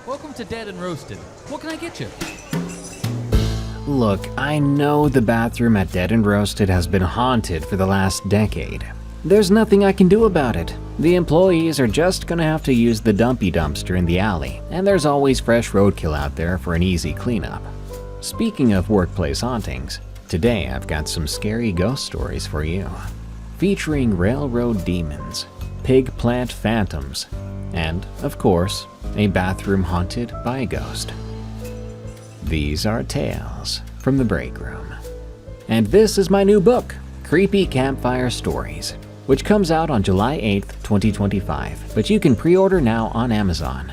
Welcome to Dead and Roasted. What can I get you? Look, I know the bathroom at Dead and Roasted has been haunted for the last decade. There's nothing I can do about it. The employees are just gonna have to use the dumpy dumpster in the alley, and there's always fresh roadkill out there for an easy cleanup. Speaking of workplace hauntings, today I've got some scary ghost stories for you, featuring railroad demons, pig plant phantoms, and, of course, a bathroom haunted by a ghost. These are tales from the break room. And this is my new book, Creepy Campfire Stories, which comes out on July 8th, 2025, but you can pre-order now on Amazon.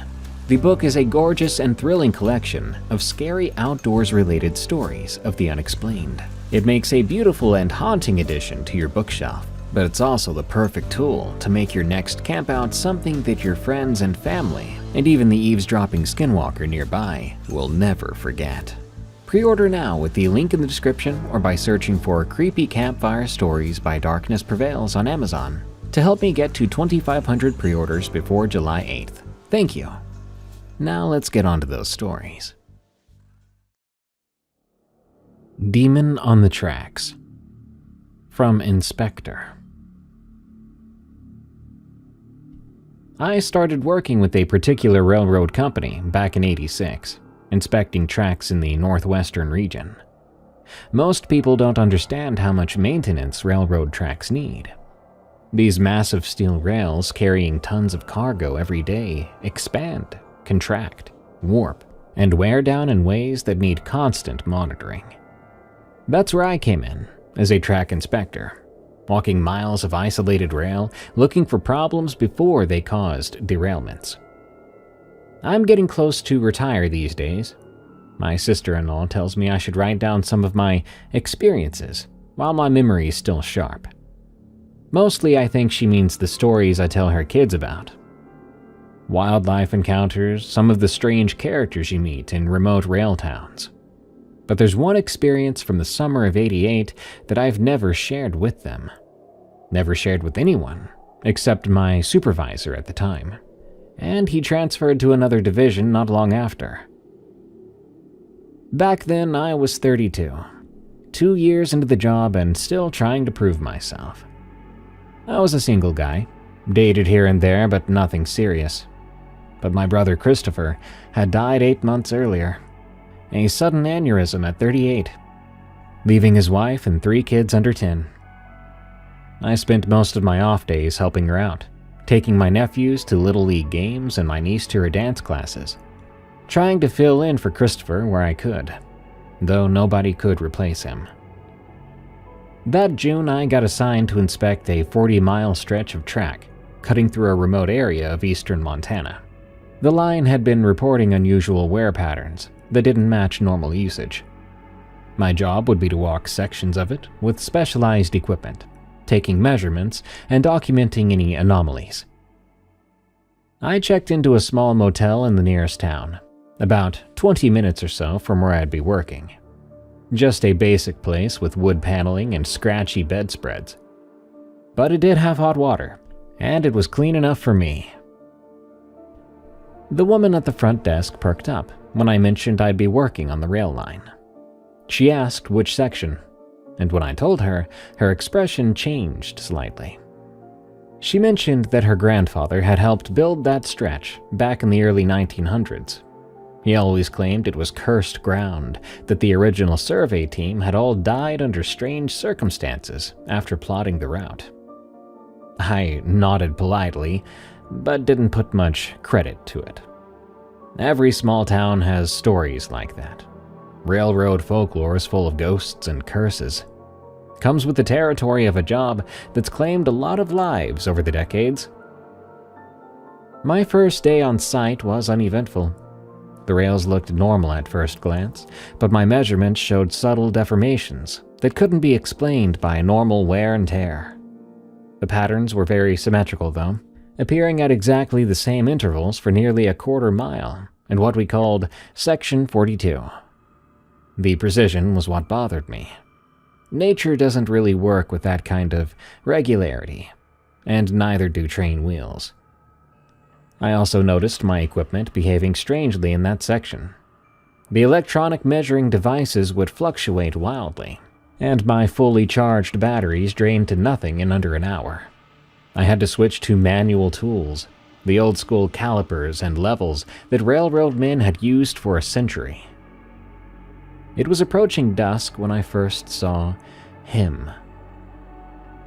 The book is a gorgeous and thrilling collection of scary outdoors-related stories of the unexplained. It makes a beautiful and haunting addition to your bookshelf, but it's also the perfect tool to make your next campout something that your friends and family, and even the eavesdropping skinwalker nearby, will never forget. Pre-order now with the link in the description or by searching for Creepy Campfire Stories by Darkness Prevails on Amazon to help me get to 2,500 pre-orders before July 8th. Thank you. Now let's get on to those stories. Demon on the Tracks. From Inspector. I started working with a particular railroad company back in '86, inspecting tracks in the northwestern region. Most people don't understand how much maintenance railroad tracks need. These massive steel rails carrying tons of cargo every day expand, contract, warp, and wear down in ways that need constant monitoring. That's where I came in, as a track inspector, walking miles of isolated rail, looking for problems before they caused derailments. I'm getting close to retire these days. My sister-in-law tells me I should write down some of my experiences while my memory is still sharp. Mostly I think she means the stories I tell her kids about. Wildlife encounters, some of the strange characters you meet in remote rail towns. But there's one experience from the summer of '88 that I've never shared with them. Never shared with anyone, except my supervisor at the time. And he transferred to another division not long after. Back then, I was 32, 2 years into the job and still trying to prove myself. I was a single guy, dated here and there but nothing serious. But my brother Christopher had died 8 months earlier. A sudden aneurysm at 38, leaving his wife and 3 kids under 10. I spent most of my off days helping her out, taking my nephews to Little League games and my niece to her dance classes, trying to fill in for Christopher where I could, though nobody could replace him. That June, I got assigned to inspect a 40-mile stretch of track cutting through a remote area of eastern Montana. The line had been reporting unusual wear patterns that didn't match normal usage. My job would be to walk sections of it with specialized equipment, taking measurements and documenting any anomalies. I checked into a small motel in the nearest town, about 20 minutes or so from where I'd be working. Just a basic place with wood paneling and scratchy bedspreads. But it did have hot water, and it was clean enough for me. The woman at the front desk perked up when I mentioned I'd be working on the rail line. She asked which section, and when I told her, her expression changed slightly. She mentioned that her grandfather had helped build that stretch back in the early 1900s. He always claimed it was cursed ground, that the original survey team had all died under strange circumstances after plotting the route. I nodded politely, but didn't put much credit to it. Every small town has stories like that. Railroad folklore is full of ghosts and curses. Comes with the territory of a job that's claimed a lot of lives over the decades. My first day on site was uneventful. The rails looked normal at first glance, but my measurements showed subtle deformations that couldn't be explained by normal wear and tear. The patterns were very symmetrical though, appearing at exactly the same intervals for nearly a quarter mile in what we called Section 42. The precision was what bothered me. Nature doesn't really work with that kind of regularity, and neither do train wheels. I also noticed my equipment behaving strangely in that section. The electronic measuring devices would fluctuate wildly, and my fully charged batteries drained to nothing in under an hour. I had to switch to manual tools, the old-school calipers and levels that railroad men had used for a century. It was approaching dusk when I first saw him.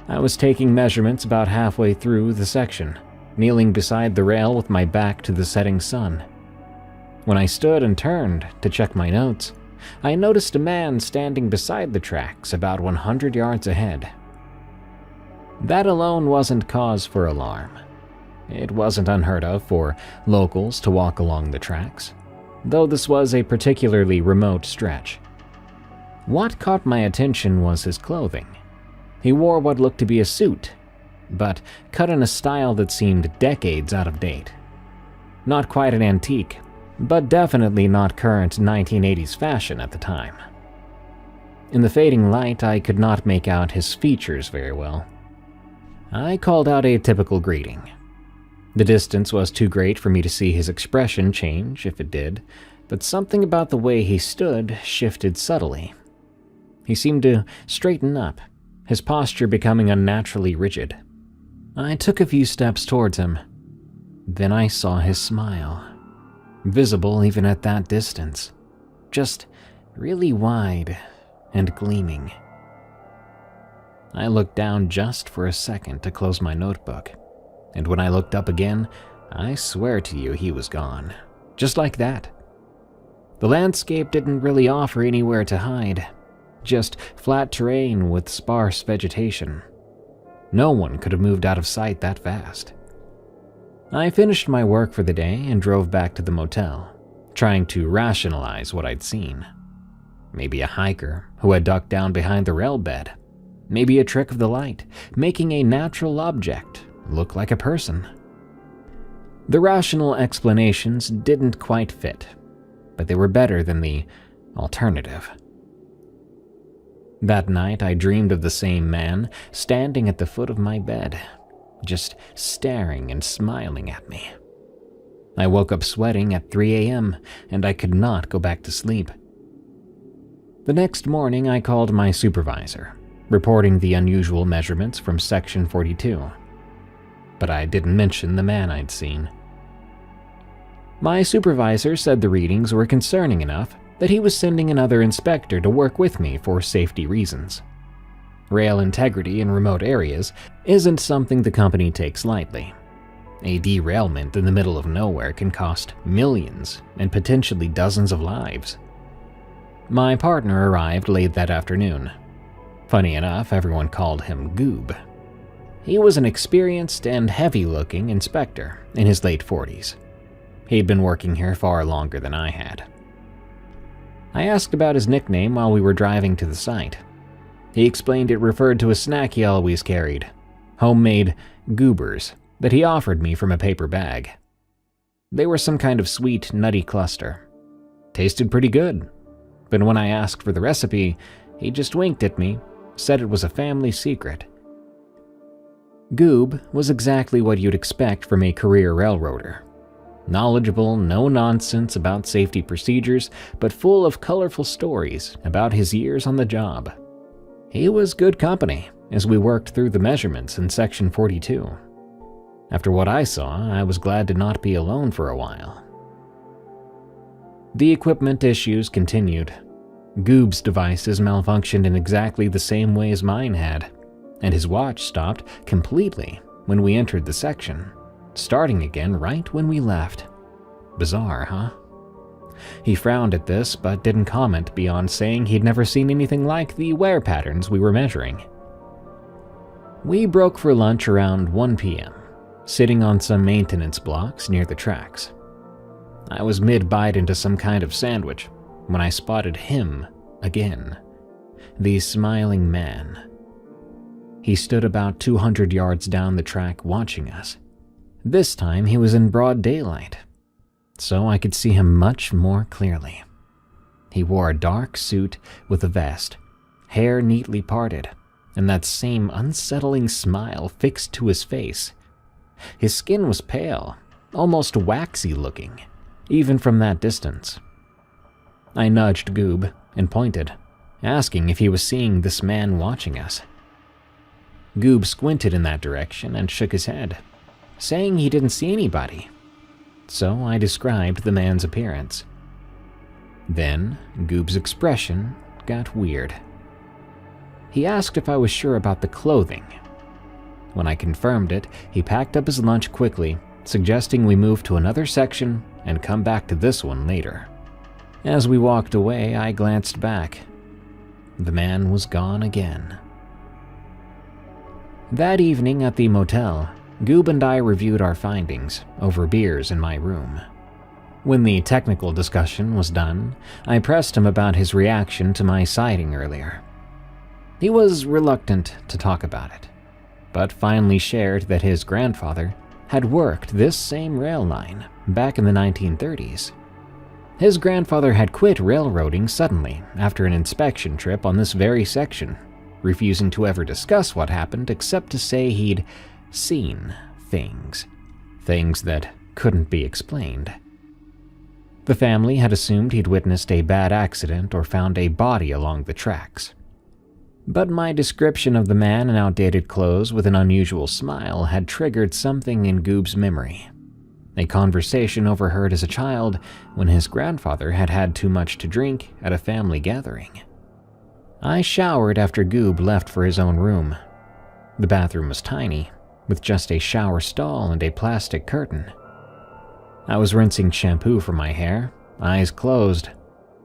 I was taking measurements about halfway through the section, kneeling beside the rail with my back to the setting sun. When I stood and turned to check my notes, I noticed a man standing beside the tracks about 100 yards ahead. That alone wasn't cause for alarm. It wasn't unheard of for locals to walk along the tracks, though this was a particularly remote stretch. What caught my attention was his clothing. He wore what looked to be a suit, but cut in a style that seemed decades out of date. Not quite an antique, but definitely not current 1980s fashion at the time. In the fading light, I could not make out his features very well. I called out a typical greeting. The distance was too great for me to see his expression change if it did, but something about the way he stood shifted subtly. He seemed to straighten up, his posture becoming unnaturally rigid. I took a few steps towards him. Then I saw his smile, visible even at that distance, just really wide and gleaming. I looked down just for a second to close my notebook, and when I looked up again, I swear to you he was gone, just like that. The landscape didn't really offer anywhere to hide, just flat terrain with sparse vegetation. No one could have moved out of sight that fast. I finished my work for the day and drove back to the motel, trying to rationalize what I'd seen. Maybe a hiker who had ducked down behind the rail bed. Maybe a trick of the light, making a natural object look like a person. The rational explanations didn't quite fit, but they were better than the alternative. That night, I dreamed of the same man standing at the foot of my bed, just staring and smiling at me. I woke up sweating at 3 a.m., and I could not go back to sleep. The next morning, I called my supervisor, reporting the unusual measurements from Section 42. But I didn't mention the man I'd seen. My supervisor said the readings were concerning enough that he was sending another inspector to work with me for safety reasons. Rail integrity in remote areas isn't something the company takes lightly. A derailment in the middle of nowhere can cost millions and potentially dozens of lives. My partner arrived late that afternoon. Funny enough, everyone called him Goob. He was an experienced and heavy-looking inspector in his late 40s. He'd been working here far longer than I had. I asked about his nickname while we were driving to the site. He explained it referred to a snack he always carried, homemade goobers that he offered me from a paper bag. They were some kind of sweet, nutty cluster. Tasted pretty good, but when I asked for the recipe, he just winked at me, said it was a family secret. Goob was exactly what you'd expect from a career railroader. Knowledgeable, no nonsense about safety procedures, but full of colorful stories about his years on the job. He was good company as we worked through the measurements in Section 42. After what I saw, I was glad to not be alone for a while. The equipment issues continued. Goob's devices malfunctioned in exactly the same way as mine had, and his watch stopped completely when we entered the section, starting again right when we left. Bizarre, huh? He frowned at this, but didn't comment beyond saying he'd never seen anything like the wear patterns we were measuring. We broke for lunch around 1 p.m., sitting on some maintenance blocks near the tracks. I was mid-bite into some kind of sandwich when I spotted him again, the smiling man. He stood about 200 yards down the track watching us. This time he was in broad daylight, so I could see him much more clearly. He wore a dark suit with a vest, hair neatly parted, and that same unsettling smile fixed to his face. His skin was pale, almost waxy looking, even from that distance. I nudged Goob and pointed, asking if he was seeing this man watching us. Goob squinted in that direction and shook his head, saying he didn't see anybody. So I described the man's appearance. Then Goob's expression got weird. He asked if I was sure about the clothing. When I confirmed it, he packed up his lunch quickly, suggesting we move to another section and come back to this one later. As we walked away, I glanced back. The man was gone again. That evening at the motel, Goob and I reviewed our findings over beers in my room. When the technical discussion was done, I pressed him about his reaction to my sighting earlier. He was reluctant to talk about it, but finally shared that his grandfather had worked this same rail line back in the 1930s. His grandfather had quit railroading suddenly after an inspection trip on this very section, refusing to ever discuss what happened except to say he'd seen things that couldn't be explained. The family had assumed he'd witnessed a bad accident or found a body along the tracks. But my description of the man in outdated clothes with an unusual smile had triggered something in Goob's memory. A conversation overheard as a child when his grandfather had had too much to drink at a family gathering. I showered after Goob left for his own room. The bathroom was tiny, with just a shower stall and a plastic curtain. I was rinsing shampoo from my hair, eyes closed,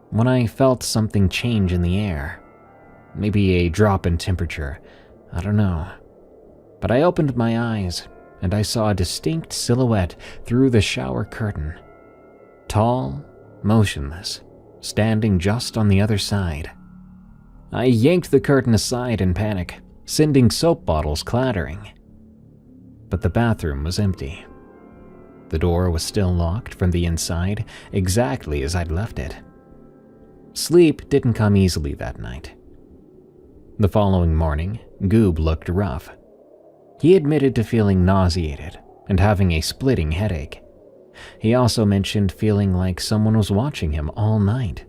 when I felt something change in the air. Maybe a drop in temperature, I don't know. But I opened my eyes, and I saw a distinct silhouette through the shower curtain. Tall, motionless, standing just on the other side. I yanked the curtain aside in panic, sending soap bottles clattering. But the bathroom was empty. The door was still locked from the inside, exactly as I'd left it. Sleep didn't come easily that night. The following morning, Goob looked rough. He admitted to feeling nauseated and having a splitting headache. He also mentioned feeling like someone was watching him all night,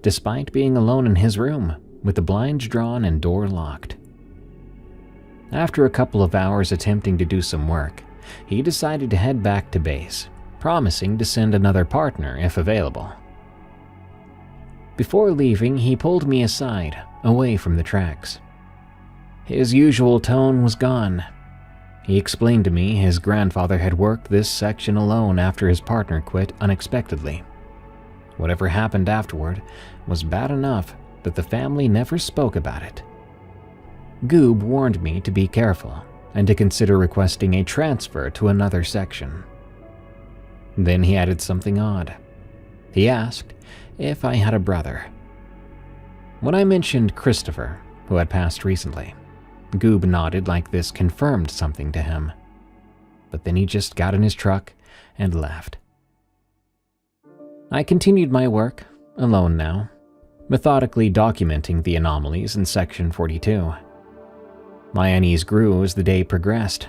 despite being alone in his room with the blinds drawn and door locked. After a couple of hours attempting to do some work, he decided to head back to base, promising to send another partner if available. Before leaving, he pulled me aside, away from the tracks. His usual tone was gone. He explained to me his grandfather had worked this section alone after his partner quit unexpectedly. Whatever happened afterward was bad enough that the family never spoke about it. Goob warned me to be careful and to consider requesting a transfer to another section. Then he added something odd. He asked if I had a brother. When I mentioned Christopher, who had passed recently, Goob nodded like this confirmed something to him. But then he just got in his truck and left. I continued my work, alone now, methodically documenting the anomalies in Section 42. My unease grew as the day progressed.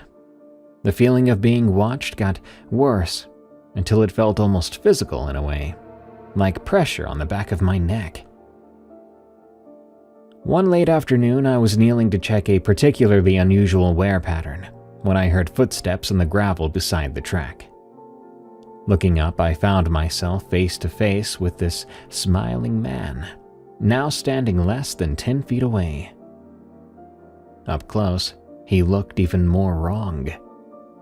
The feeling of being watched got worse until it felt almost physical in a way, like pressure on the back of my neck. One late afternoon, I was kneeling to check a particularly unusual wear pattern when I heard footsteps on the gravel beside the track. Looking up, I found myself face to face with this smiling man, now standing less than 10 feet away. Up close, he looked even more wrong.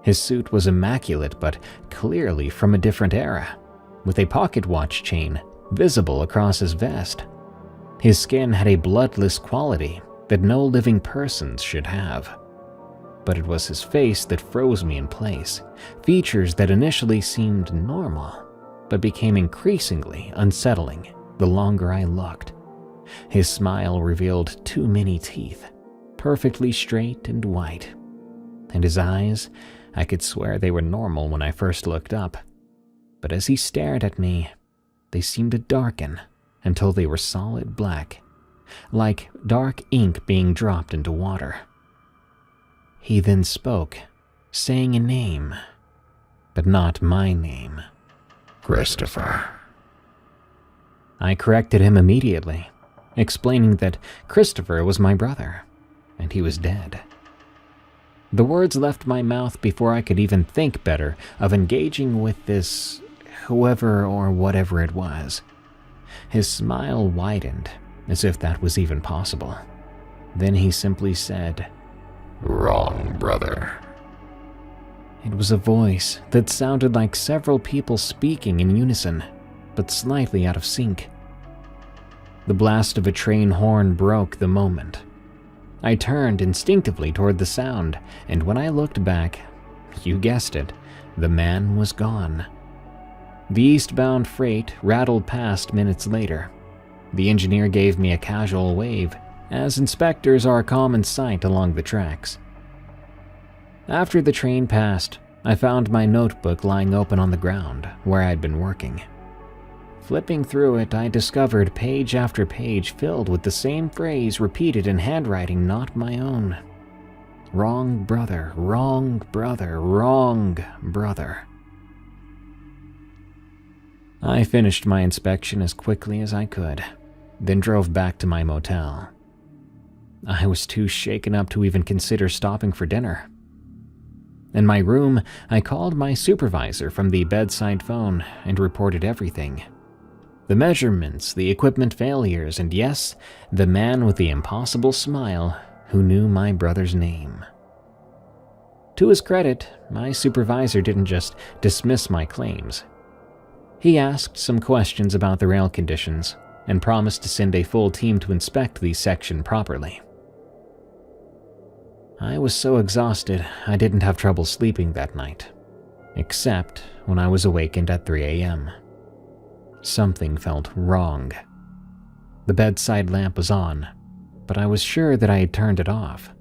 His suit was immaculate but clearly from a different era, with a pocket watch chain visible across his vest. His skin had a bloodless quality that no living persons should have. But it was his face that froze me in place, features that initially seemed normal, but became increasingly unsettling the longer I looked. His smile revealed too many teeth, perfectly straight and white. And his eyes, I could swear they were normal when I first looked up. But as he stared at me, they seemed to darken until they were solid black, like dark ink being dropped into water. He then spoke, saying a name, but not my name. Christopher. I corrected him immediately, explaining that Christopher was my brother, and he was dead. The words left my mouth before I could even think better of engaging with this whoever or whatever it was. His smile widened, as if that was even possible. Then he simply said, Wrong, brother. It was a voice that sounded like several people speaking in unison, but slightly out of sync. The blast of a train horn broke the moment. I turned instinctively toward the sound, and when I looked back, you guessed it, the man was gone. The eastbound freight rattled past minutes later. The engineer gave me a casual wave, as inspectors are a common sight along the tracks. After the train passed, I found my notebook lying open on the ground where I'd been working. Flipping through it, I discovered page after page filled with the same phrase repeated in handwriting not my own. Wrong brother, wrong brother, wrong brother. I finished my inspection as quickly as I could, then drove back to my motel. I was too shaken up to even consider stopping for dinner. In my room, I called my supervisor from the bedside phone and reported everything. The measurements, the equipment failures, and yes, the man with the impossible smile who knew my brother's name. To his credit, my supervisor didn't just dismiss my claims. He asked some questions about the rail conditions and promised to send a full team to inspect the section properly. I was so exhausted I didn't have trouble sleeping that night, except when I was awakened at 3 a.m. Something felt wrong. The bedside lamp was on, but I was sure that I had turned it off.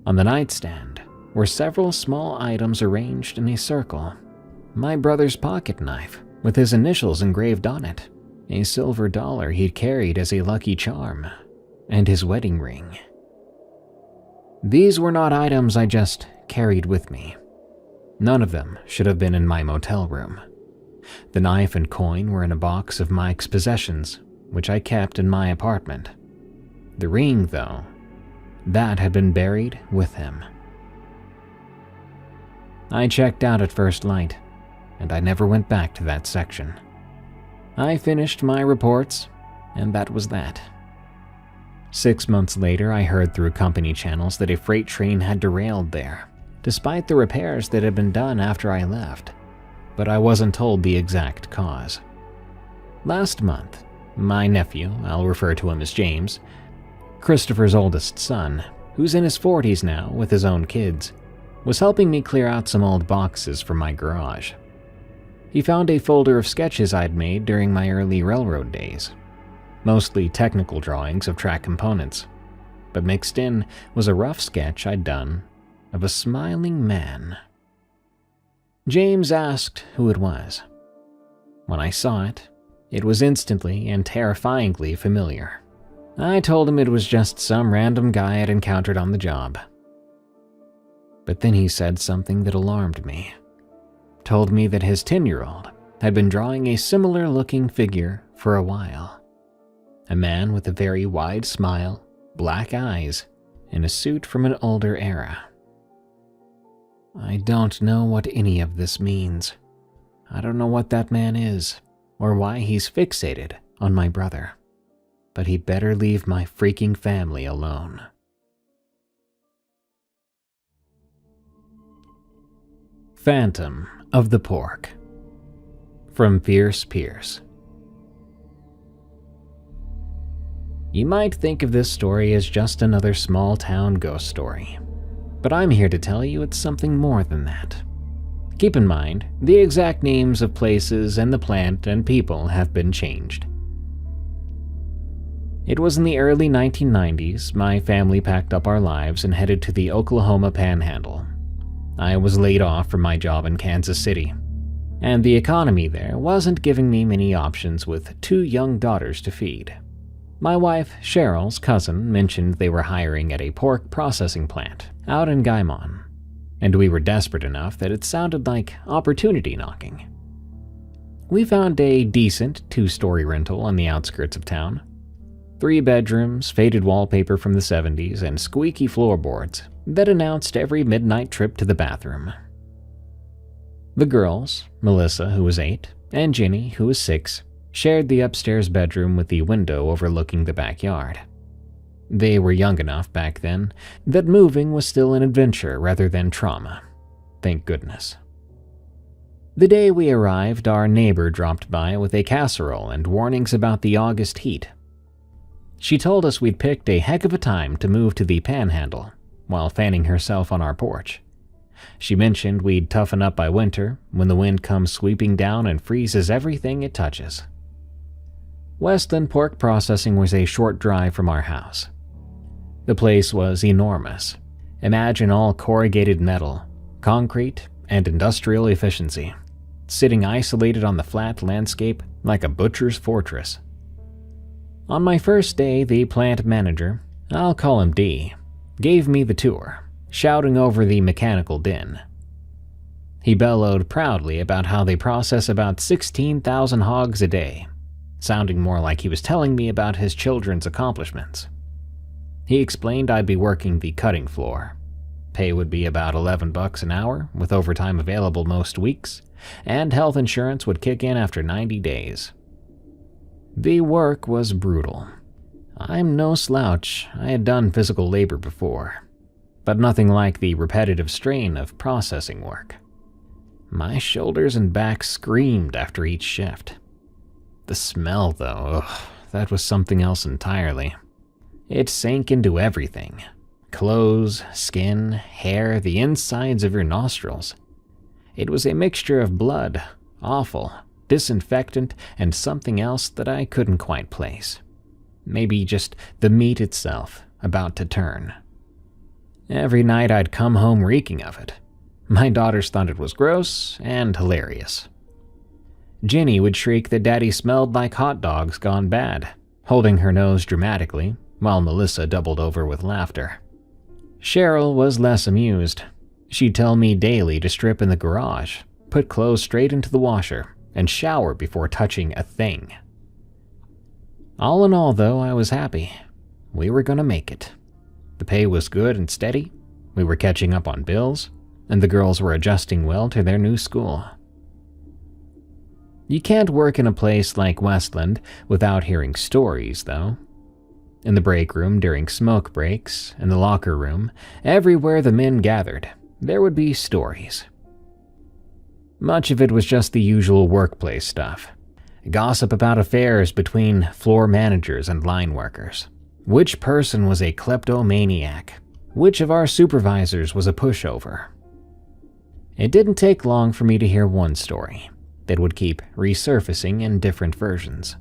On the nightstand were several small items arranged in a circle. My brother's pocket knife, with his initials engraved on it, a silver dollar he'd carried as a lucky charm, and his wedding ring. These were not items I just carried with me. None of them should have been in my motel room. The knife and coin were in a box of Mike's possessions, which I kept in my apartment. The ring, though, that had been buried with him. I checked out at first light, and I never went back to that section. I finished my reports, and that was that. 6 months later, I heard through company channels that a freight train had derailed there, despite the repairs that had been done after I left, but I wasn't told the exact cause. Last month, my nephew, I'll refer to him as James, Christopher's oldest son, who's in his 40s now with his own kids, was helping me clear out some old boxes from my garage. He found a folder of sketches I'd made during my early railroad days. Mostly technical drawings of track components, but mixed in was a rough sketch I'd done of a smiling man. James asked who it was. When I saw it, it was instantly and terrifyingly familiar. I told him it was just some random guy I'd encountered on the job. But then he said something that alarmed me. Told me that his 10-year-old had been drawing a similar-looking figure for a while. A man with a very wide smile, black eyes, and a suit from an older era. I don't know what any of this means. I don't know what that man is, or why he's fixated on my brother. But he better leave my freaking family alone. Phantom of the Pork, from Fierce Pierce. You might think of this story as just another small-town ghost story, but I'm here to tell you it's something more than that. Keep in mind, the exact names of places and the plant and people have been changed. It was in the early 1990s, my family packed up our lives and headed to the Oklahoma Panhandle. I was laid off from my job in Kansas City, and the economy there wasn't giving me many options with 2 young daughters to feed. My wife, Cheryl's cousin, mentioned they were hiring at a pork processing plant out in Guymon. and we were desperate enough that it sounded like opportunity knocking. We found a decent 2-story rental on the outskirts of town. 3 bedrooms, faded wallpaper from the 70s, and squeaky floorboards that announced every midnight trip to the bathroom. The girls, Melissa, who was 8, and Ginny, who was 6, shared the upstairs bedroom with the window overlooking the backyard. They were young enough back then that moving was still an adventure rather than trauma. Thank goodness. The day we arrived, our neighbor dropped by with a casserole and warnings about the August heat. She told us we'd picked a heck of a time to move to the Panhandle while fanning herself on our porch. She mentioned we'd toughen up by winter when the wind comes sweeping down and freezes everything it touches. Westland Pork Processing was a short drive from our house. The place was enormous. Imagine all corrugated metal, concrete, and industrial efficiency, sitting isolated on the flat landscape like a butcher's fortress. On my first day, the plant manager, I'll call him D, gave me the tour, shouting over the mechanical din. He bellowed proudly about how they process about 16,000 hogs a day, sounding more like he was telling me about his children's accomplishments. He explained I'd be working the cutting floor. Pay would be about $11 an hour, with overtime available most weeks, and health insurance would kick in after 90 days. The work was brutal. I'm no slouch, I had done physical labor before, but nothing like the repetitive strain of processing work. My shoulders and back screamed after each shift. The smell, though, that was something else entirely. It sank into everything. Clothes, skin, hair, the insides of your nostrils. It was a mixture of blood, offal, disinfectant, and something else that I couldn't quite place. Maybe just the meat itself, about to turn. Every night I'd come home reeking of it. My daughters thought it was gross and hilarious. Ginny would shriek that Daddy smelled like hot dogs gone bad, holding her nose dramatically, while Melissa doubled over with laughter. Cheryl was less amused. She'd tell me daily to strip in the garage, put clothes straight into the washer, and shower before touching a thing. All in all, though, I was happy. We were gonna make it. The pay was good and steady, we were catching up on bills, and the girls were adjusting well to their new school. You can't work in a place like Westland without hearing stories, though. In the break room during smoke breaks, in the locker room, everywhere the men gathered, there would be stories. Much of it was just the usual workplace stuff. Gossip about affairs between floor managers and line workers. Which person was a kleptomaniac? Which of our supervisors was a pushover? It didn't take long for me to hear one story that would keep resurfacing in different versions.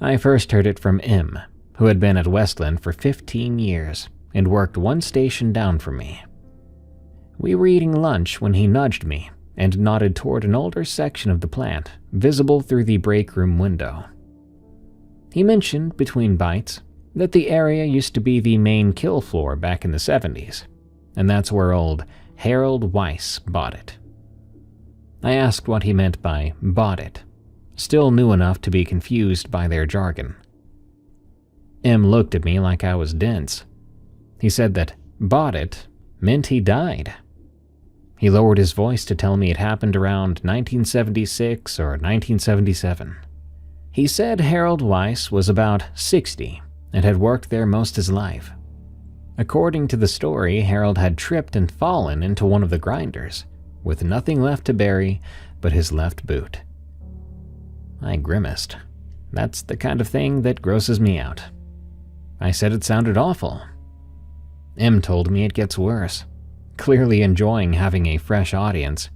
I first heard it from M, who had been at Westland for 15 years and worked one station down from me. We were eating lunch when he nudged me and nodded toward an older section of the plant, visible through the break room window. He mentioned, between bites, that the area used to be the main kill floor back in the 70s, and that's where old Harold Weiss bought it. I asked what he meant by bought it, still new enough to be confused by their jargon. M looked at me like I was dense. He said that bought it meant he died. He lowered his voice to tell me it happened around 1976 or 1977. He said Harold Weiss was about 60 and had worked there most his life. According to the story, Harold had tripped and fallen into one of the grinders, with nothing left to bury but his left boot. I grimaced. That's the kind of thing that grosses me out. I said it sounded awful. M told me it gets worse, clearly enjoying having a fresh audience.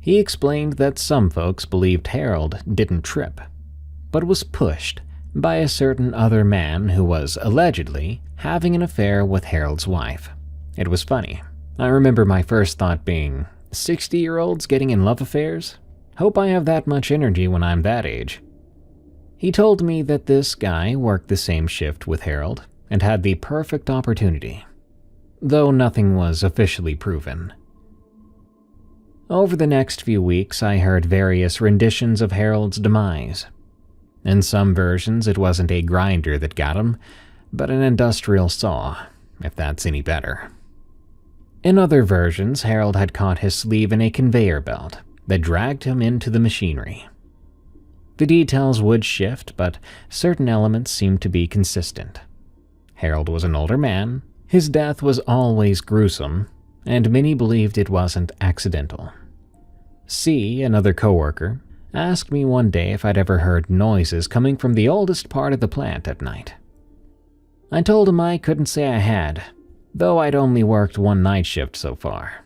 He explained that some folks believed Harold didn't trip, but was pushed by a certain other man who was allegedly having an affair with Harold's wife. It was funny. I remember my first thought being, 60-year-olds getting in love affairs? Hope I have that much energy when I'm that age. He told me that this guy worked the same shift with Harold and had the perfect opportunity. though nothing was officially proven. Over the next few weeks, I heard various renditions of Harold's demise. In some versions, it wasn't a grinder that got him, but an industrial saw, if that's any better. In other versions, Harold had caught his sleeve in a conveyor belt that dragged him into the machinery. The details would shift, but certain elements seemed to be consistent. Harold was an older man, his death was always gruesome, and many believed it wasn't accidental. C, another coworker, asked me one day if I'd ever heard noises coming from the oldest part of the plant at night. I told him I couldn't say I had, though I'd only worked one night shift so far.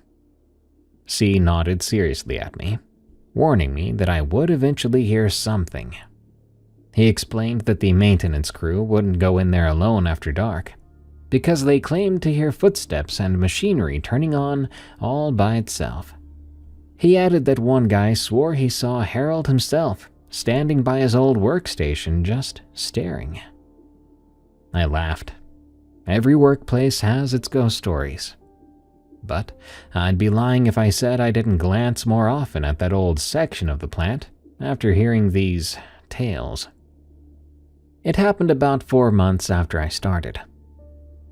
C nodded seriously at me, warning me that I would eventually hear something. He explained that the maintenance crew wouldn't go in there alone after dark, because they claimed to hear footsteps and machinery turning on all by itself. He added that one guy swore he saw Harold himself standing by his old workstation just staring. I laughed. Every workplace has its ghost stories. But I'd be lying if I said I didn't glance more often at that old section of the plant after hearing these tales. It happened about 4 months after I started.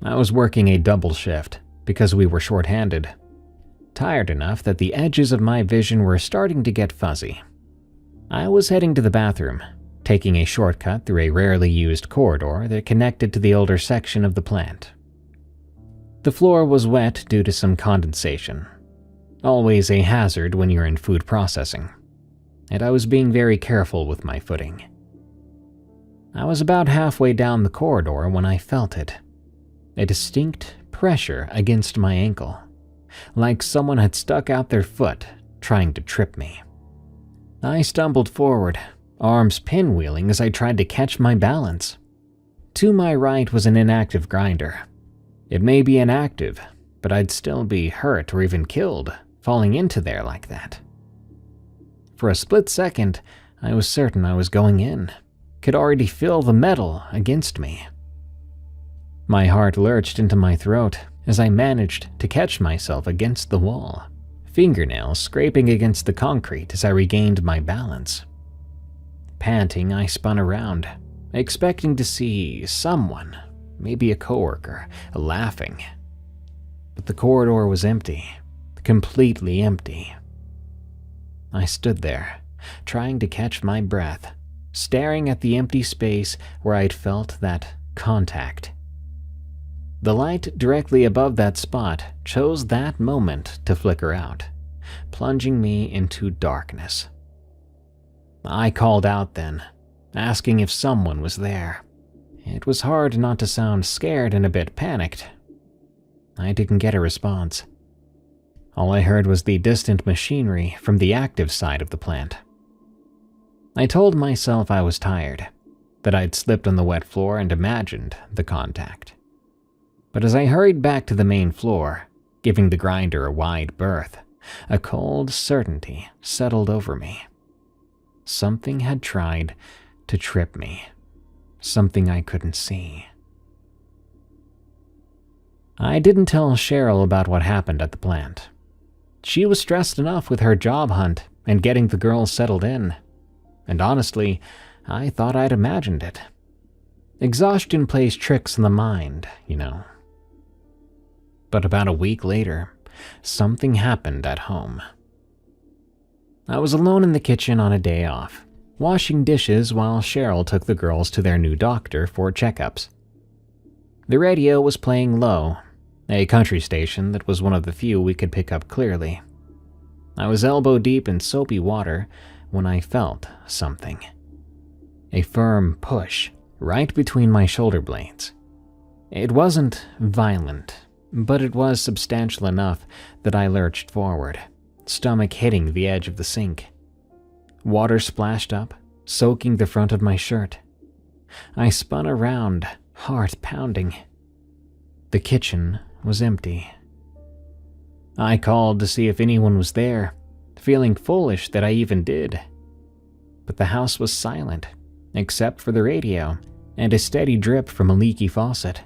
I was working a double shift because we were short-handed, tired enough that the edges of my vision were starting to get fuzzy. I was heading to the bathroom, taking a shortcut through a rarely used corridor that connected to the older section of the plant. The floor was wet due to some condensation, always a hazard when you're in food processing, and I was being very careful with my footing. I was about halfway down the corridor when I felt it. A distinct pressure against my ankle, like someone had stuck out their foot trying to trip me. I stumbled forward, arms pinwheeling as I tried to catch my balance. To my right was an inactive grinder. It may be inactive, but I'd still be hurt or even killed falling into there like that. For a split second, I was certain I was going in, could already feel the metal against me. My heart lurched into my throat as I managed to catch myself against the wall, fingernails scraping against the concrete as I regained my balance. Panting, I spun around, expecting to see someone, maybe a coworker, laughing. But the corridor was empty, completely empty. I stood there, trying to catch my breath, staring at the empty space where I'd felt that contact. The light directly above that spot chose that moment to flicker out, plunging me into darkness. I called out then, asking if someone was there. It was hard not to sound scared and a bit panicked. I didn't get a response. All I heard was the distant machinery from the active side of the plant. I told myself I was tired, that I'd slipped on the wet floor and imagined the contact. But as I hurried back to the main floor, giving the grinder a wide berth, a cold certainty settled over me. Something had tried to trip me, something I couldn't see. I didn't tell Cheryl about what happened at the plant. She was stressed enough with her job hunt and getting the girls settled in, and honestly, I thought I'd imagined it. Exhaustion plays tricks on the mind, you know. But about a week later, something happened at home. I was alone in the kitchen on a day off, washing dishes while Cheryl took the girls to their new doctor for checkups. The radio was playing low, a country station that was one of the few we could pick up clearly. I was elbow deep in soapy water when I felt something. A firm push right between my shoulder blades. It wasn't violent, but it was substantial enough that I lurched forward, stomach hitting the edge of the sink. Water splashed up, soaking the front of my shirt. I spun around, heart pounding. The kitchen was empty. I called to see if anyone was there, feeling foolish that I even did. But the house was silent, except for the radio and a steady drip from a leaky faucet.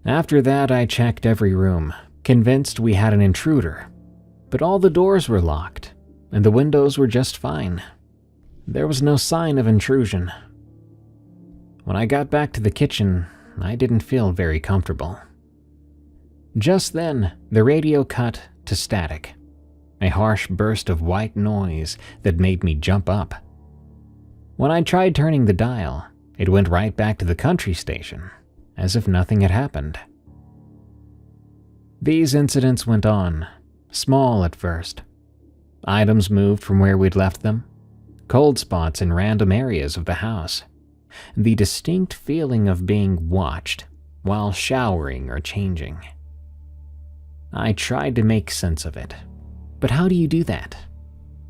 After that, I checked every room, convinced we had an intruder. But all the doors were locked, and the windows were just fine. There was no sign of intrusion. When I got back to the kitchen, I didn't feel very comfortable. Just then, the radio cut to static, a harsh burst of white noise that made me jump up. When I tried turning the dial, it went right back to the country station, as if nothing had happened. These incidents went on, small at first. Items moved from where we'd left them, cold spots in random areas of the house, the distinct feeling of being watched while showering or changing. I tried to make sense of it, but how do you do that?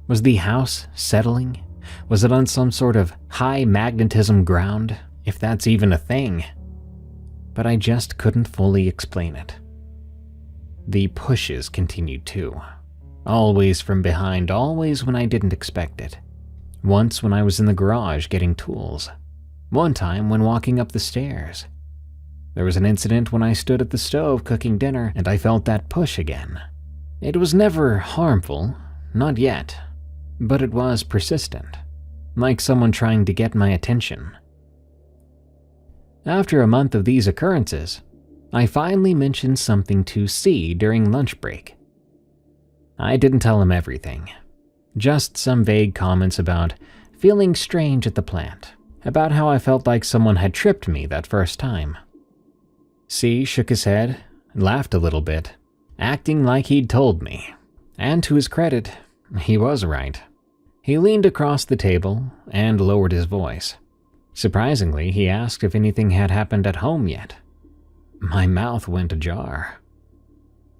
Was the house settling? Was it on some sort of high magnetism ground, if that's even a thing? But I just couldn't fully explain it. The pushes continued too. Always from behind, always when I didn't expect it. Once when I was in the garage getting tools. One time when walking up the stairs. There was an incident when I stood at the stove cooking dinner and I felt that push again. It was never harmful, not yet, but it was persistent, like someone trying to get my attention. After a month of these occurrences, I finally mentioned something to C during lunch break. I didn't tell him everything, just some vague comments about feeling strange at the plant, about how I felt like someone had tripped me that first time. C shook his head, laughed a little bit, acting like he'd told me, and to his credit, he was right. He leaned across the table and lowered his voice. Surprisingly, he asked if anything had happened at home yet. My mouth went ajar.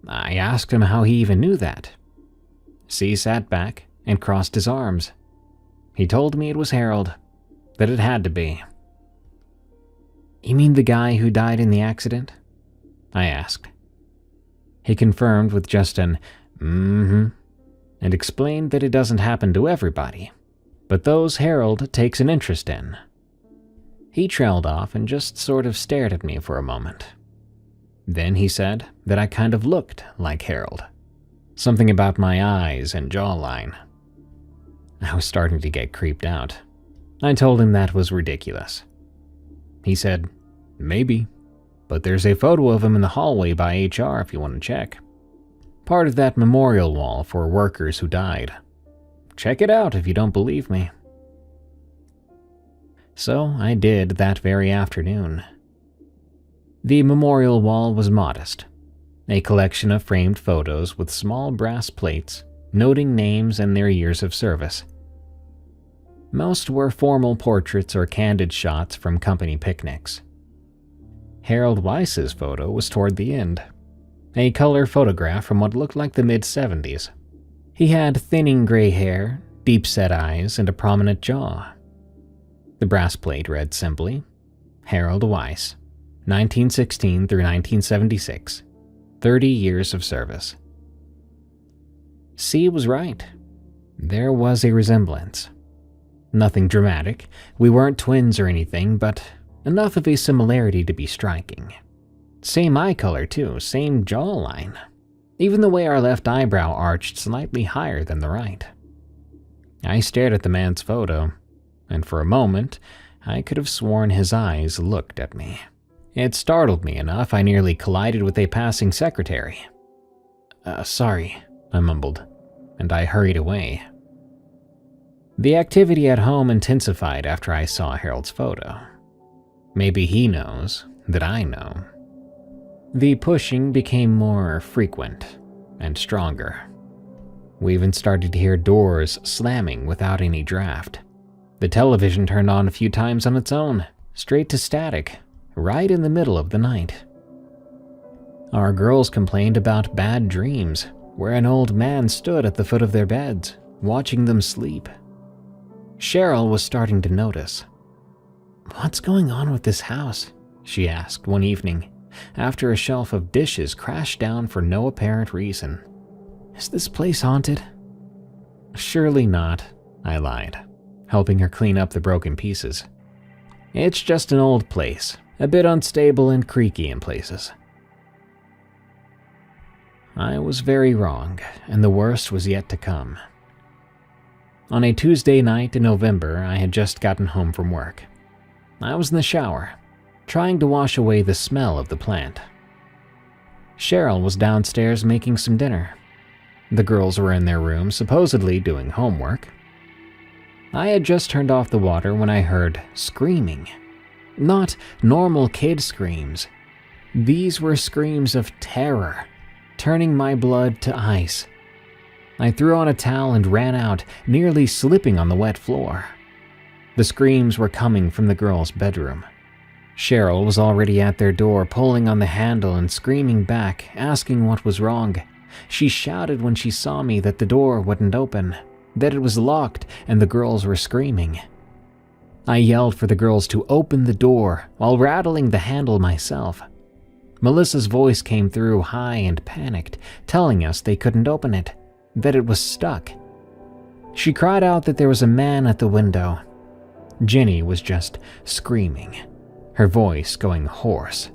I asked him how he even knew that. C sat back and crossed his arms. He told me it was Harold, that it had to be. You mean the guy who died in the accident? I asked. He confirmed with just an mm-hmm, and explained that it doesn't happen to everybody, but those Harold takes an interest in. He trailed off and just sort of stared at me for a moment. Then he said that I kind of looked like Harold. Something about my eyes and jawline. I was starting to get creeped out. I told him that was ridiculous. He said, maybe, but there's a photo of him in the hallway by HR if you want to check. Part of that memorial wall for workers who died. Check it out if you don't believe me. So I did that very afternoon. The memorial wall was modest, a collection of framed photos with small brass plates noting names and their years of service. Most were formal portraits or candid shots from company picnics. Harold Weiss's photo was toward the end, a color photograph from what looked like the mid-70s. He had thinning gray hair, deep-set eyes, and a prominent jaw. The brass plate read simply, Harold Weiss, 1916 through 1976, 30 years of service. C was right. There was a resemblance. Nothing dramatic, we weren't twins or anything, but enough of a similarity to be striking. Same eye color too, same jawline. Even the way our left eyebrow arched slightly higher than the right. I stared at the man's photo, and for a moment, I could have sworn his eyes looked at me. It startled me enough I nearly collided with a passing secretary. Sorry, I mumbled, and I hurried away. The activity at home intensified after I saw Harold's photo. Maybe he knows that I know. The pushing became more frequent and stronger. We even started to hear doors slamming without any draft. The television turned on a few times on its own, straight to static, right in the middle of the night. Our girls complained about bad dreams, where an old man stood at the foot of their beds, watching them sleep. Cheryl was starting to notice. What's going on with this house? She asked one evening, after a shelf of dishes crashed down for no apparent reason. Is this place haunted? Surely not, I lied, helping her clean up the broken pieces. It's just an old place, a bit unstable and creaky in places. I was very wrong, and the worst was yet to come. On a Tuesday night in November, I had just gotten home from work. I was in the shower, trying to wash away the smell of the plant. Cheryl was downstairs making some dinner. The girls were in their room, supposedly doing homework. I had just turned off the water when I heard screaming. Not normal kid screams. These were screams of terror, turning my blood to ice. I threw on a towel and ran out, nearly slipping on the wet floor. The screams were coming from the girls' bedroom. Cheryl was already at their door, pulling on the handle and screaming back, asking what was wrong. She shouted when she saw me that the door wouldn't open, that it was locked, and the girls were screaming. I yelled for the girls to open the door while rattling the handle myself. Melissa's voice came through high and panicked, telling us they couldn't open it, that it was stuck. She cried out that there was a man at the window. Ginny was just screaming, her voice going hoarse.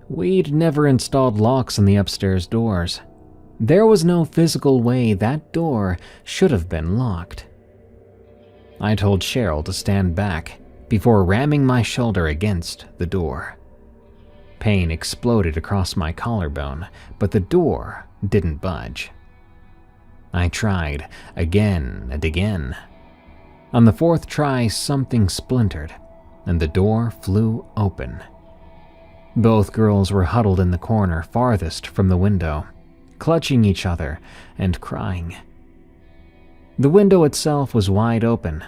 We'd never installed locks on the upstairs doors. There was no physical way that door should have been locked. I told Cheryl to stand back before ramming my shoulder against the door. Pain exploded across my collarbone, but the door didn't budge. I tried again and again. On the fourth try, something splintered, and the door flew open. Both girls were huddled in the corner farthest from the window, clutching each other and crying. The window itself was wide open,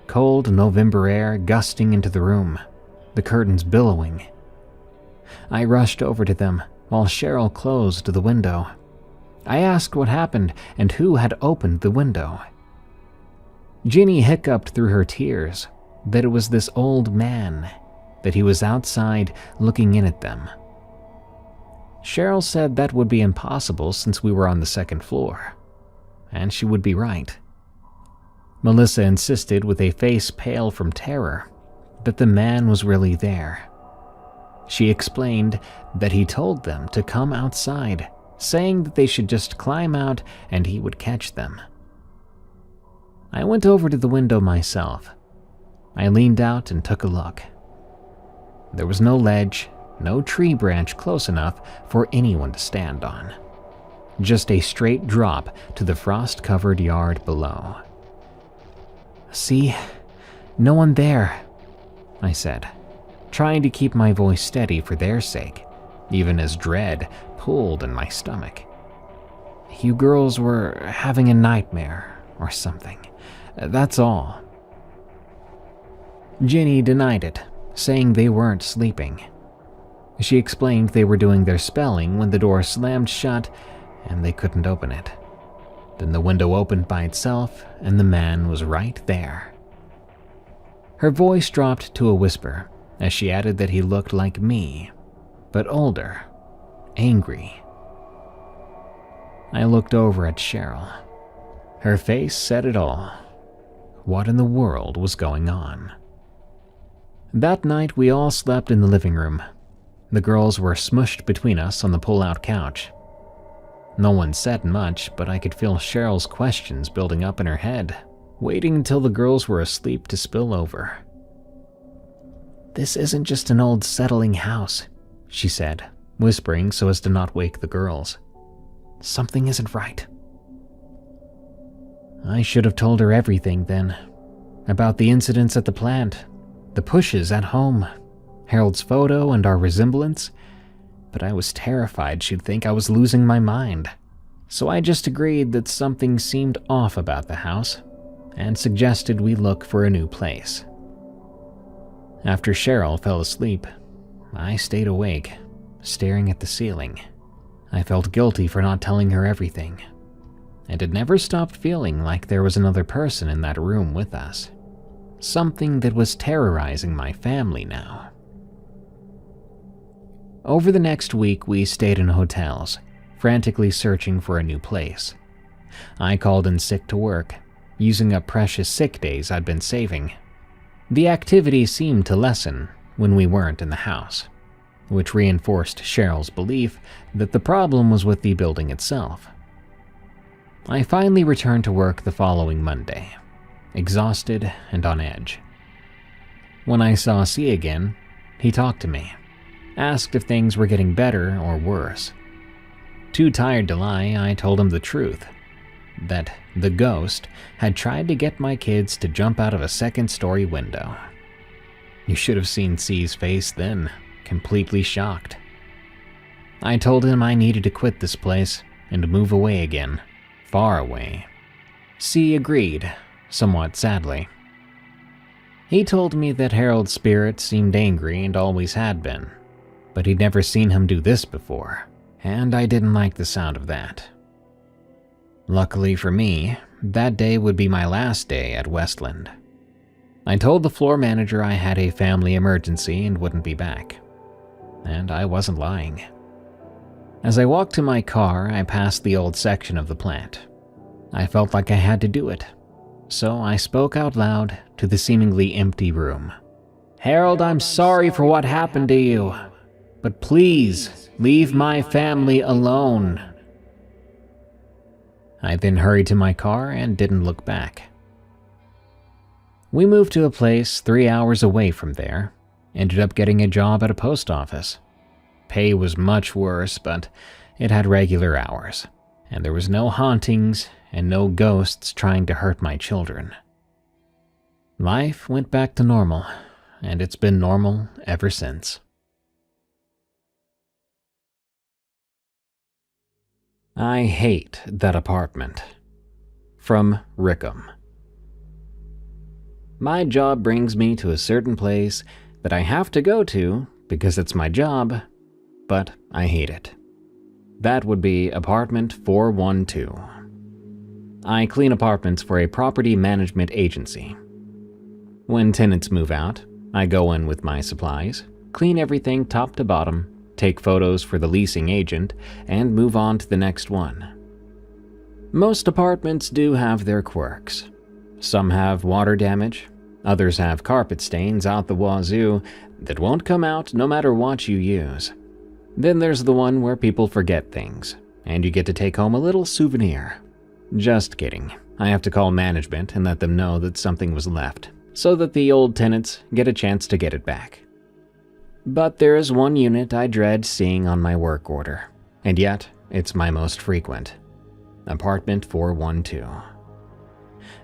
cold November air gusting into the room, the curtains billowing. I rushed over to them while Cheryl closed the window. I asked what happened and who had opened the window. Ginny hiccuped through her tears that it was this old man, that he was outside looking in at them. Cheryl said that would be impossible since we were on the second floor, and she would be right. Melissa insisted with a face pale from terror that the man was really there. She explained that he told them to come outside, saying that they should just climb out and he would catch them. I went over to the window myself. I leaned out and took a look. There was no ledge, no tree branch close enough for anyone to stand on. Just a straight drop to the frost-covered yard below. "See? No one there," I said, trying to keep my voice steady for their sake, even as dread pulled in my stomach. "You girls were having a nightmare or something. That's all." Ginny denied it, saying they weren't sleeping. She explained they were doing their spelling when the door slammed shut and they couldn't open it. Then the window opened by itself and the man was right there. Her voice dropped to a whisper as she added that he looked like me, but older, angry. I looked over at Cheryl. Her face said it all. What in the world was going on? That night we all slept in the living room. The girls were smushed between us on the pull-out couch. No one said much, but I could feel Cheryl's questions building up in her head, waiting until the girls were asleep to spill over. "This isn't just an old settling house," she said, whispering so as to not wake the girls. "Something isn't right." I should have told her everything then, about the incidents at the plant, the pushes at home, Harold's photo and our resemblance, but I was terrified she'd think I was losing my mind, so I just agreed that something seemed off about the house and suggested we look for a new place. After Cheryl fell asleep, I stayed awake, staring at the ceiling. I felt guilty for not telling her everything, and it never stopped feeling like there was another person in that room with us, something that was terrorizing my family now. Over the next week, we stayed in hotels, frantically searching for a new place. I called in sick to work, using up precious sick days I'd been saving. The activity seemed to lessen when we weren't in the house. which reinforced Cheryl's belief that the problem was with the building itself. I finally returned to work the following Monday, exhausted and on edge. When I saw C again, he talked to me, asked if things were getting better or worse. Too tired to lie, I told him the truth, that the ghost had tried to get my kids to jump out of a second-story window. You should have seen C's face then, completely shocked. I told him I needed to quit this place and move away again, far away. C agreed, somewhat sadly. He told me that Harold's spirit seemed angry and always had been, but he'd never seen him do this before, and I didn't like the sound of that. Luckily for me, that day would be my last day at Westland. I told the floor manager I had a family emergency and wouldn't be back. And I wasn't lying. As I walked to my car, I passed the old section of the plant. I felt like I had to do it, so I spoke out loud to the seemingly empty room. "Harold, I'm sorry for what happened to you, but please leave my family alone." I then hurried to my car and didn't look back. We moved to a place 3 hours away from there, ended up getting a job at a post office. Pay was much worse, but it had regular hours, and there was no hauntings and no ghosts trying to hurt my children. Life went back to normal, and it's been normal ever since. I hate that apartment. From Rickham. My job brings me to a certain place that I have to go to because it's my job, but I hate it. That would be apartment 412. I clean apartments for a property management agency. When tenants move out, I go in with my supplies, clean everything top to bottom, take photos for the leasing agent, and move on to the next one. Most apartments do have their quirks. Some have water damage, others have carpet stains out the wazoo that won't come out no matter what you use. Then there's the one where people forget things, and you get to take home a little souvenir. Just kidding. I have to call management and let them know that something was left, so that the old tenants get a chance to get it back. But there is one unit I dread seeing on my work order, and yet it's my most frequent. Apartment 412.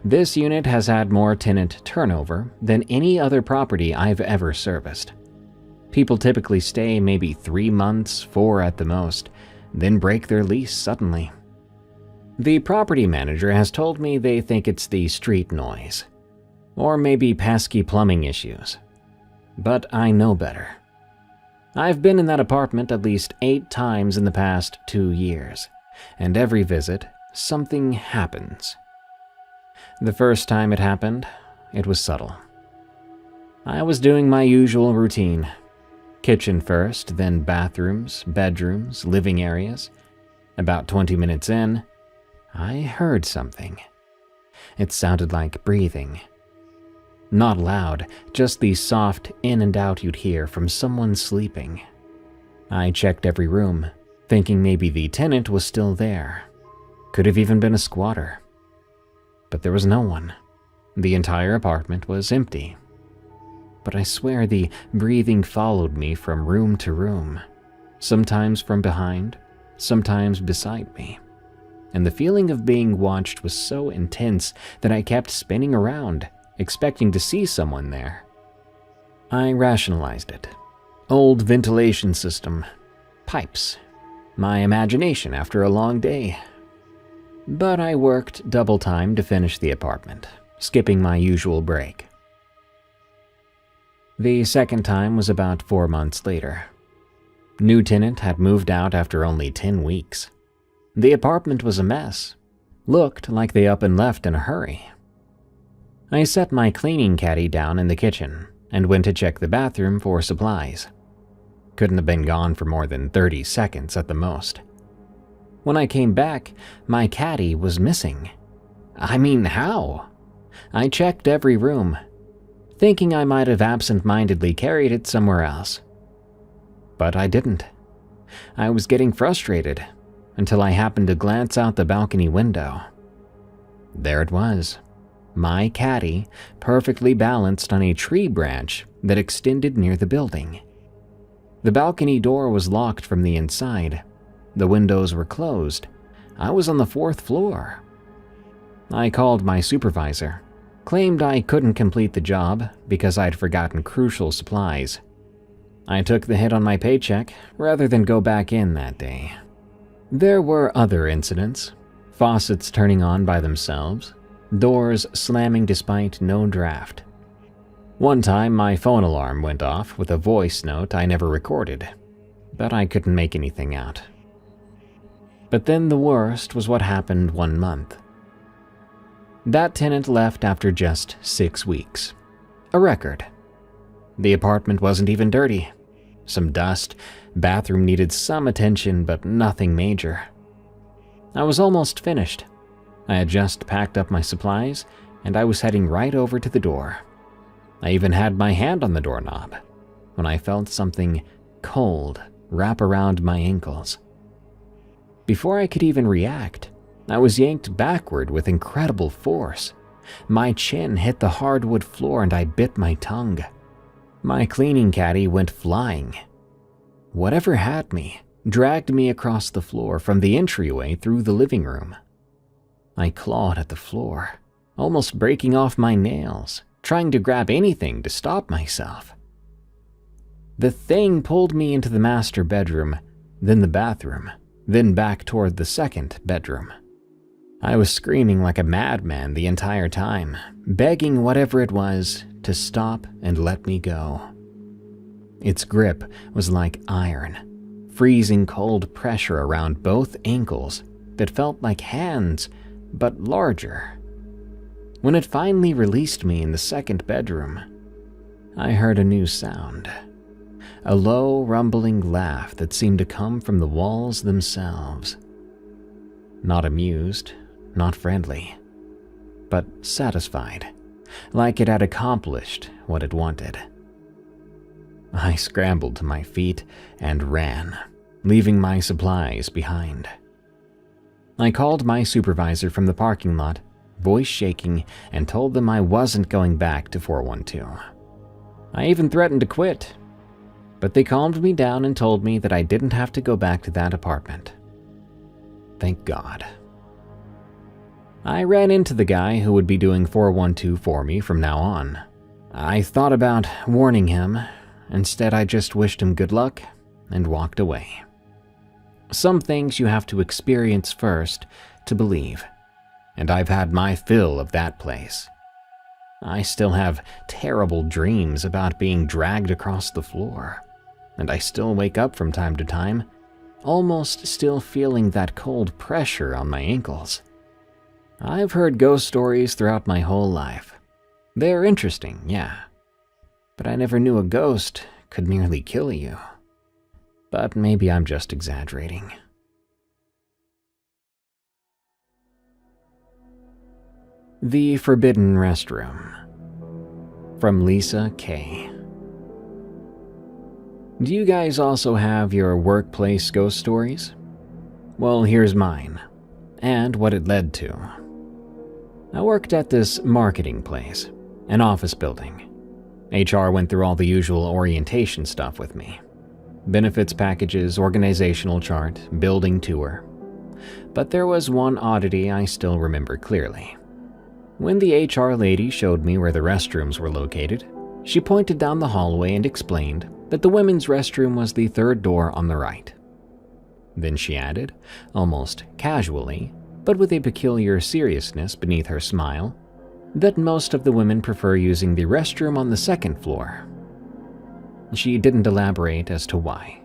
This unit has had more tenant turnover than any other property I've ever serviced. People typically stay maybe 3 months, 4 at the most, then break their lease suddenly. The property manager has told me they think it's the street noise, or maybe pesky plumbing issues. But I know better. I've been in that apartment at least 8 times in the past 2 years, and every visit, something happens. The first time it happened, it was subtle. I was doing my usual routine. Kitchen first, then bathrooms, bedrooms, living areas. About 20 minutes in, I heard something. It sounded like breathing. Not loud, just the soft in and out you'd hear from someone sleeping. I checked every room, thinking maybe the tenant was still there. Could have even been a squatter. But there was no one. The entire apartment was empty. But I swear the breathing followed me from room to room, sometimes from behind, sometimes beside me. And the feeling of being watched was so intense that I kept spinning around, expecting to see someone there. I rationalized it. Old ventilation system. Pipes. My imagination after a long day. But I worked double time to finish the apartment, skipping my usual break. The second time was about 4 months later. New tenant had moved out after only 10 weeks. The apartment was a mess. Looked like they up and left in a hurry. I set my cleaning caddy down in the kitchen and went to check the bathroom for supplies. Couldn't have been gone for more than 30 seconds at the most. When I came back, my caddy was missing. I mean, how? I checked every room, thinking I might have absent-mindedly carried it somewhere else. But I didn't. I was getting frustrated until I happened to glance out the balcony window. There it was, my caddy, perfectly balanced on a tree branch that extended near the building. The balcony door was locked from the inside. The windows were closed. I was on the 4th floor. I called my supervisor, claimed I couldn't complete the job because I'd forgotten crucial supplies. I took the hit on my paycheck rather than go back in that day. There were other incidents, faucets turning on by themselves, doors slamming despite no draft. One time my phone alarm went off with a voice note I never recorded, but I couldn't make anything out. But then the worst was what happened one month. That tenant left after just 6 weeks. A record. The apartment wasn't even dirty. Some dust, bathroom needed some attention, but nothing major. I was almost finished. I had just packed up my supplies, and I was heading right over to the door. I even had my hand on the doorknob when I felt something cold wrap around my ankles. Before I could even react, I was yanked backward with incredible force. My chin hit the hardwood floor and I bit my tongue. My cleaning caddy went flying. Whatever had me dragged me across the floor from the entryway through the living room. I clawed at the floor, almost breaking off my nails, trying to grab anything to stop myself. The thing pulled me into the master bedroom, then the bathroom, then back toward the second bedroom. I was screaming like a madman the entire time, begging whatever it was to stop and let me go. Its grip was like iron, freezing cold pressure around both ankles that felt like hands, but larger. When it finally released me in the second bedroom, I heard a new sound. A low, rumbling laugh that seemed to come from the walls themselves. Not amused, not friendly, but satisfied, like it had accomplished what it wanted. I scrambled to my feet and ran, leaving my supplies behind. I called my supervisor from the parking lot, voice shaking, and told them I wasn't going back to 412. I even threatened to quit, but they calmed me down and told me that I didn't have to go back to that apartment. Thank God. I ran into the guy who would be doing 412 for me from now on. I thought about warning him. Instead, I just wished him good luck and walked away. Some things you have to experience first to believe, and I've had my fill of that place. I still have terrible dreams about being dragged across the floor, and I still wake up from time to time, almost still feeling that cold pressure on my ankles. I've heard ghost stories throughout my whole life. They're interesting, yeah, but I never knew a ghost could nearly kill you. But maybe I'm just exaggerating. The Forbidden Restroom. From Lisa K. Do you guys also have your workplace ghost stories? Well, here's mine, and what it led to. I worked at this marketing place, an office building. HR went through all the usual orientation stuff with me. Benefits packages, organizational chart, building tour. But there was one oddity I still remember clearly. When the HR lady showed me where the restrooms were located, she pointed down the hallway and explained that the women's restroom was the third door on the right. Then she added, almost casually, but with a peculiar seriousness beneath her smile, that most of the women prefer using the restroom on the second floor. She didn't elaborate as to why,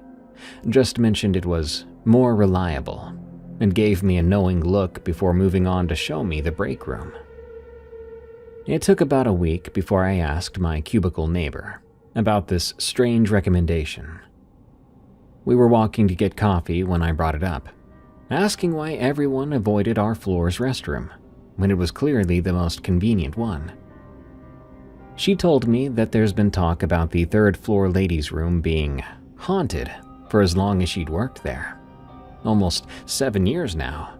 just mentioned it was more reliable, and gave me a knowing look before moving on to show me the break room. It took about a week before I asked my cubicle neighbor about this strange recommendation. We were walking to get coffee when I brought it up, asking why everyone avoided our floor's restroom, when it was clearly the most convenient one. She told me that there's been talk about the third floor ladies' room being haunted for as long as she'd worked there. Almost 7 years now.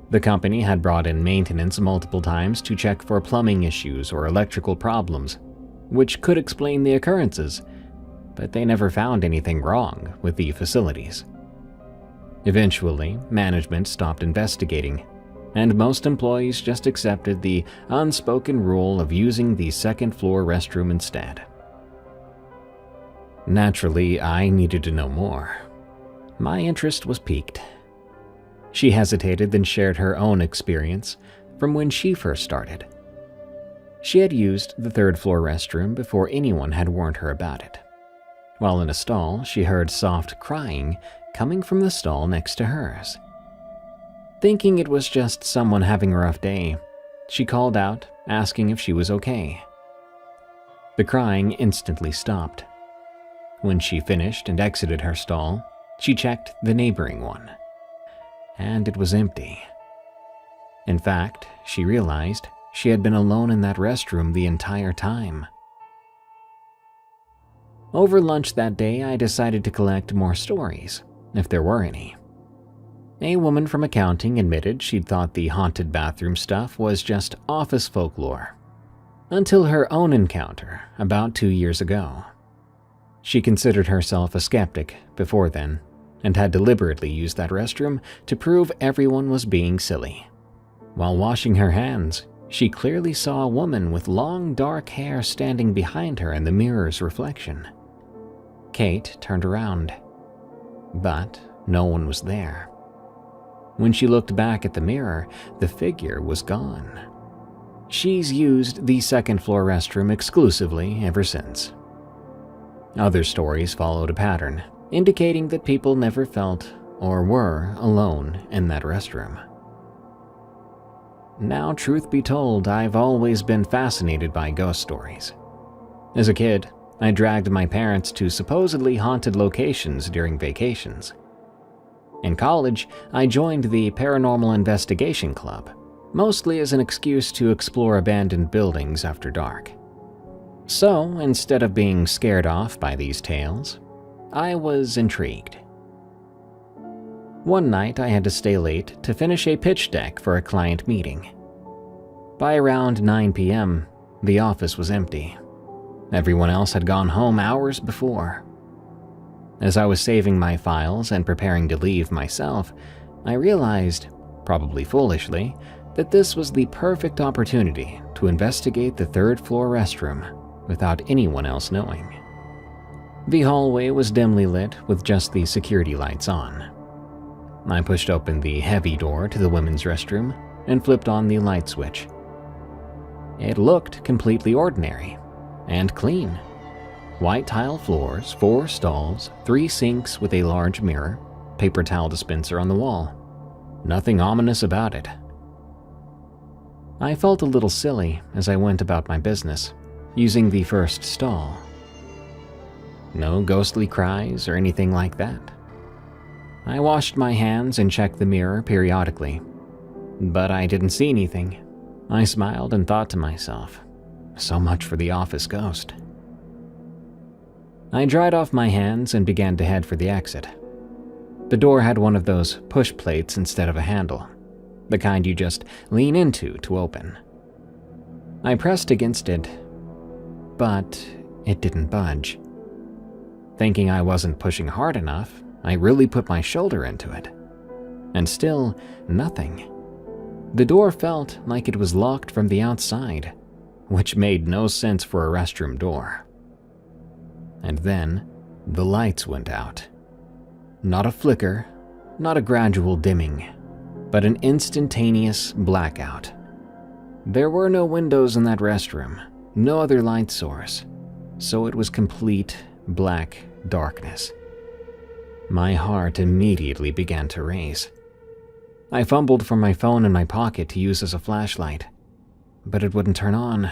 The company had brought in maintenance multiple times to check for plumbing issues or electrical problems, which could explain the occurrences, but they never found anything wrong with the facilities. Eventually, management stopped investigating, and most employees just accepted the unspoken rule of using the second-floor restroom instead. Naturally, I needed to know more. My interest was piqued. She hesitated, then shared her own experience from when she first started. She had used the third-floor restroom before anyone had warned her about it. While in a stall, she heard soft crying coming from the stall next to hers. Thinking it was just someone having a rough day, she called out, asking if she was okay. The crying instantly stopped. When she finished and exited her stall, she checked the neighboring one, and it was empty. In fact, she realized she had been alone in that restroom the entire time. Over lunch that day, I decided to collect more stories, if there were any. A woman from accounting admitted she'd thought the haunted bathroom stuff was just office folklore, until her own encounter about 2 years ago. She considered herself a skeptic before then, and had deliberately used that restroom to prove everyone was being silly. While washing her hands, she clearly saw a woman with long dark hair standing behind her in the mirror's reflection. Kate turned around, but no one was there. When she looked back at the mirror, the figure was gone. She's used the second-floor restroom exclusively ever since. Other stories followed a pattern, indicating that people never felt or were alone in that restroom. Now, truth be told, I've always been fascinated by ghost stories. As a kid, I dragged my parents to supposedly haunted locations during vacations. In college, I joined the Paranormal Investigation Club, mostly as an excuse to explore abandoned buildings after dark. So, instead of being scared off by these tales, I was intrigued. One night, I had to stay late to finish a pitch deck for a client meeting. By around 9 p.m., the office was empty. Everyone else had gone home hours before. As I was saving my files and preparing to leave myself, I realized, probably foolishly, that this was the perfect opportunity to investigate the third-floor restroom without anyone else knowing. The hallway was dimly lit with just the security lights on. I pushed open the heavy door to the women's restroom and flipped on the light switch. It looked completely ordinary and clean. White tile floors, 4 stalls, 3 sinks with a large mirror, paper towel dispenser on the wall. Nothing ominous about it. I felt a little silly as I went about my business, using the first stall. No ghostly cries or anything like that. I washed my hands and checked the mirror periodically, but I didn't see anything. I smiled and thought to myself, so much for the office ghost. I dried off my hands and began to head for the exit. The door had one of those push plates instead of a handle, the kind you just lean into to open. I pressed against it, but it didn't budge. Thinking I wasn't pushing hard enough, I really put my shoulder into it. And still, nothing. The door felt like it was locked from the outside, which made no sense for a restroom door. And then, the lights went out. Not a flicker, not a gradual dimming, but an instantaneous blackout. There were no windows in that restroom, no other light source, so it was complete black darkness. My heart immediately began to race. I fumbled for my phone in my pocket to use as a flashlight, but it wouldn't turn on.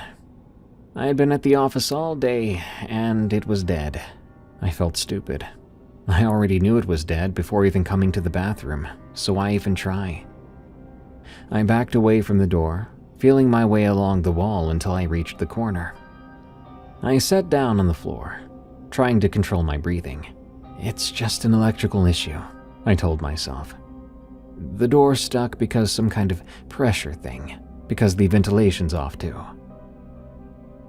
I had been at the office all day, and it was dead. I felt stupid. I already knew it was dead before even coming to the bathroom, so why even try? I backed away from the door, feeling my way along the wall until I reached the corner. I sat down on the floor, trying to control my breathing, It's just an electrical issue, I told myself. The door stuck because some kind of pressure thing, because the ventilation's off too.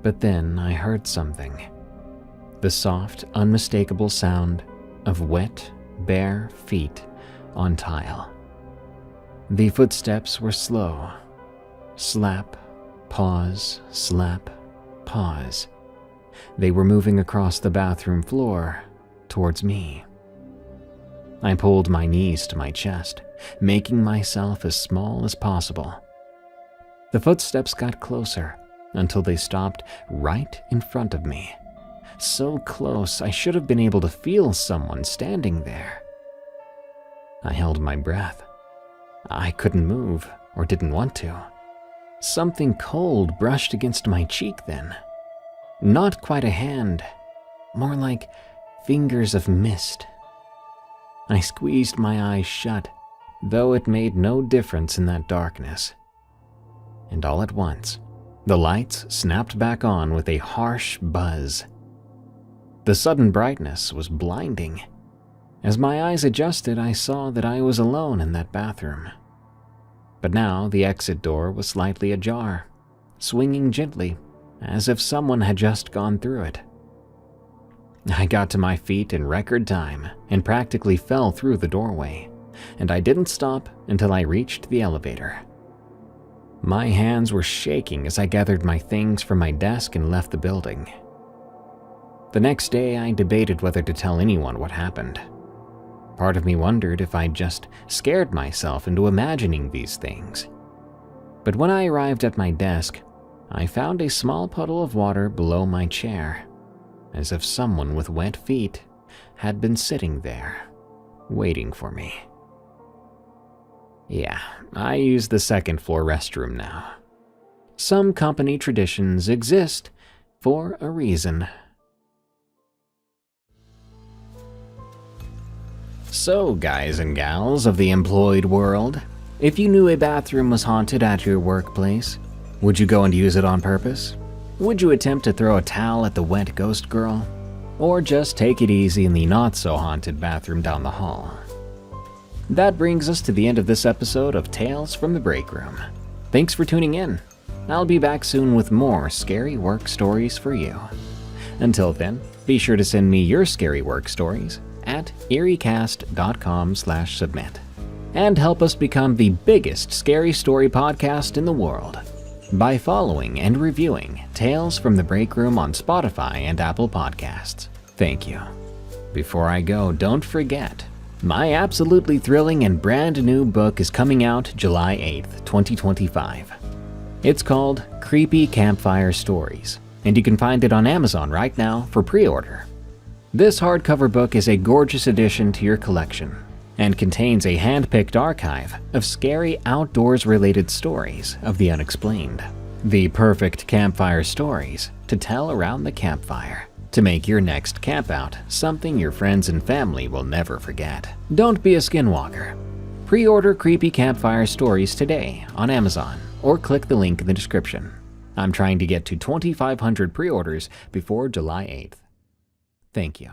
But then I heard something. The soft, unmistakable sound of wet, bare feet on tile. The footsteps were slow. Slap, pause, slap, pause. They were moving across the bathroom floor towards me. I pulled my knees to my chest, making myself as small as possible. The footsteps got closer until they stopped right in front of me. So close, I should have been able to feel someone standing there. I held my breath. I couldn't move, or didn't want to. Something cold brushed against my cheek then. Not quite a hand, more like fingers of mist. I squeezed my eyes shut, though it made no difference in that darkness. And all at once, the lights snapped back on with a harsh buzz. The sudden brightness was blinding. As my eyes adjusted, I saw that I was alone in that bathroom. But now the exit door was slightly ajar, swinging gently, as if someone had just gone through it. I got to my feet in record time and practically fell through the doorway, and I didn't stop until I reached the elevator. My hands were shaking as I gathered my things from my desk and left the building. The next day, I debated whether to tell anyone what happened. Part of me wondered if I'd just scared myself into imagining these things. But when I arrived at my desk, I found a small puddle of water below my chair, as if someone with wet feet had been sitting there, waiting for me. Yeah, I use the second floor restroom now. Some company traditions exist for a reason. So, guys and gals of the employed world, if you knew a bathroom was haunted at your workplace, would you go and use it on purpose? Would you attempt to throw a towel at the wet ghost girl? Or just take it easy in the not-so-haunted bathroom down the hall? That brings us to the end of this episode of Tales from the Break Room. Thanks for tuning in. I'll be back soon with more scary work stories for you. Until then, be sure to send me your scary work stories at eeriecast.com/submit and help us become the biggest scary story podcast in the world by following and reviewing Tales from the Break Room on Spotify and Apple Podcasts. Thank you. Before I go, don't forget, my absolutely thrilling and brand new book is coming out July 8th, 2025. It's called Creepy Campfire Stories, and you can find it on Amazon right now for pre-order. This hardcover book is a gorgeous addition to your collection and contains a hand-picked archive of scary outdoors-related stories of the unexplained. The perfect campfire stories to tell around the campfire to make your next campout something your friends and family will never forget. Don't be a skinwalker. Pre-order Creepy Campfire Stories today on Amazon or click the link in the description. I'm trying to get to 2,500 pre-orders before July 8th. Thank you.